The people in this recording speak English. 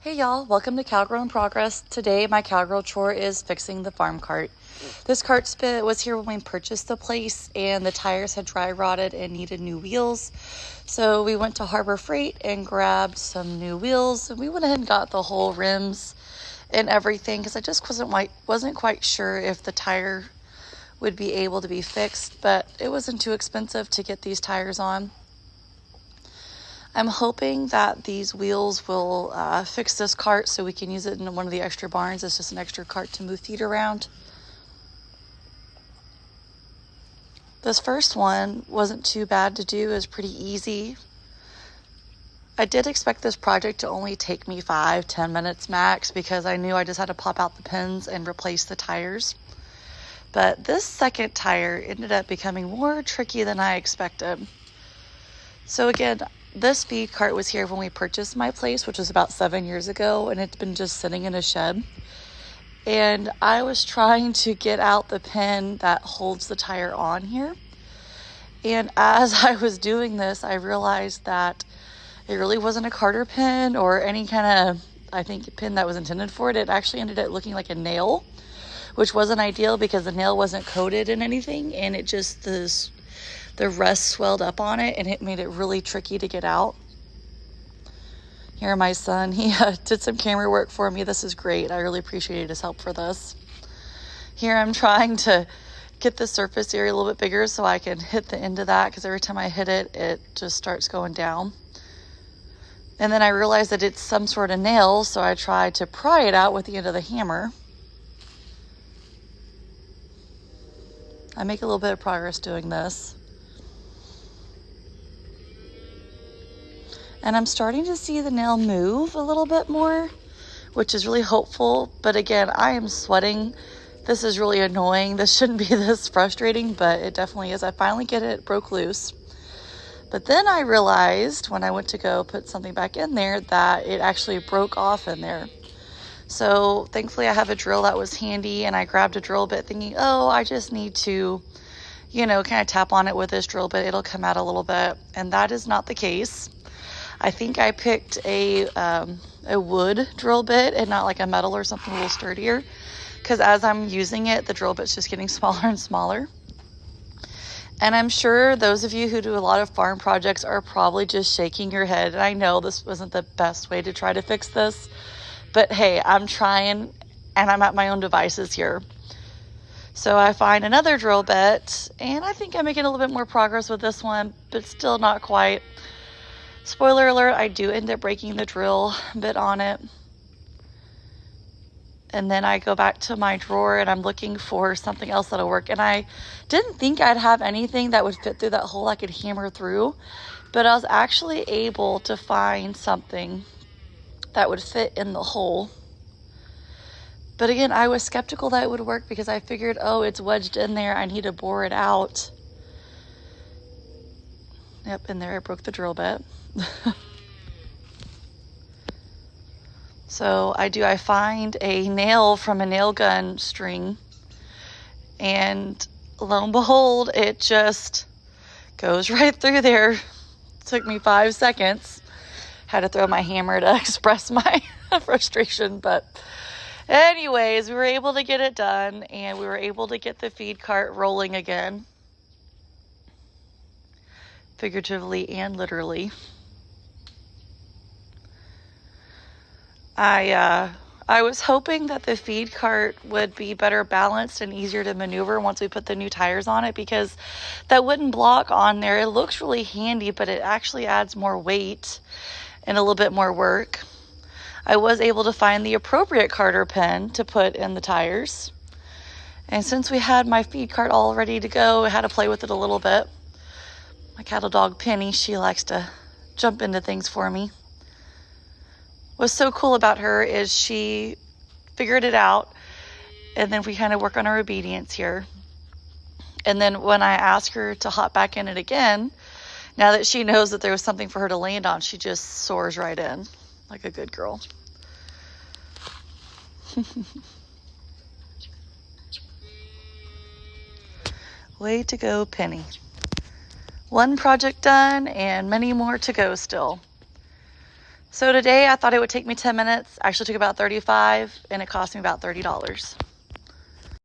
Hey y'all, welcome to Cowgirl in Progress. Today my cowgirl chore is fixing the farm cart. This cart spit was here when we purchased the place and the tires had dry rotted and needed new wheels. So we went to Harbor Freight and grabbed some new wheels, and we went ahead and got the whole rims and everything because I just wasn't quite sure if the tire would be able to be fixed, but it wasn't too expensive to get these tires on. I'm hoping that these wheels will fix this cart so we can use it in one of the extra barns. It's just an extra cart to move feed around. This first one wasn't too bad to do. It was pretty easy. I did expect this project to only take me 5-10 minutes max because I knew I just had to pop out the pins and replace the tires. But this second tire ended up becoming more tricky than I expected. So again, this feed cart was here when we purchased my place, which was about 7 years ago, and it's been just sitting in a shed. And I was trying to get out the pin that holds the tire on here. And as I was doing this, I realized that it really wasn't a carter pin or any kind of, I think, pin that was intended for it. It actually ended up looking like a nail, which wasn't ideal because the nail wasn't coated in anything, and it just, the rust swelled up on it and it made it really tricky to get out. Here, my son, he did some camera work for me. This is great. I really appreciated his help for this. Here I'm trying to get the surface area a little bit bigger so I can hit the end of that, because every time I hit it, it just starts going down. And then I realized that it's some sort of nail, so I tried to pry it out with the end of the hammer. I make a little bit of progress doing this. And I'm starting to see the nail move a little bit more, which is really hopeful. But again, I am sweating. This is really annoying. This shouldn't be this frustrating, but it definitely is. I finally get it broke loose. But then I realized when I went to go put something back in there that it actually broke off in there. So thankfully I have a drill that was handy, and I grabbed a drill bit thinking, oh, I just need to, kind of tap on it with this drill bit. It'll come out a little bit. And that is not the case. I think I picked a wood drill bit and not like a metal or something a little sturdier, because as I'm using it, the drill bit's just getting smaller and smaller. And I'm sure those of you who do a lot of farm projects are probably just shaking your head. And I know this wasn't the best way to try to fix this, but hey, I'm trying and I'm at my own devices here. So I find another drill bit, and I think I'm making a little bit more progress with this one, but still not quite. Spoiler alert, I do end up breaking the drill bit on it. And then I go back to my drawer and I'm looking for something else that'll work. And I didn't think I'd have anything that would fit through that hole I could hammer through, but I was actually able to find something that would fit in the hole. But again, I was skeptical that it would work because I figured, oh, it's wedged in there, I need to bore it out. Yep, in there I broke the drill bit. So I find a nail from a nail gun string, and lo and behold, it just goes right through there. It took me 5 seconds. Had to throw my hammer to express my frustration, but anyways, we were able to get it done, and we were able to get the feed cart rolling again, figuratively and literally. I was hoping that the feed cart would be better balanced and easier to maneuver once we put the new tires on it, because that wooden block on there, it looks really handy, but it actually adds more weight and a little bit more work. I was able to find the appropriate carter pin to put in the tires. And since we had my feed cart all ready to go, I had to play with it a little bit. My cattle dog Penny, she likes to jump into things for me. What's so cool about her is she figured it out, and then we kind of work on our obedience here. And then when I ask her to hop back in it again, now that she knows that there was something for her to land on, she just soars right in like a good girl. Way to go, Penny. One project done and many more to go still. So today I thought it would take me 10 minutes. Actually took about 35, and it cost me about $30.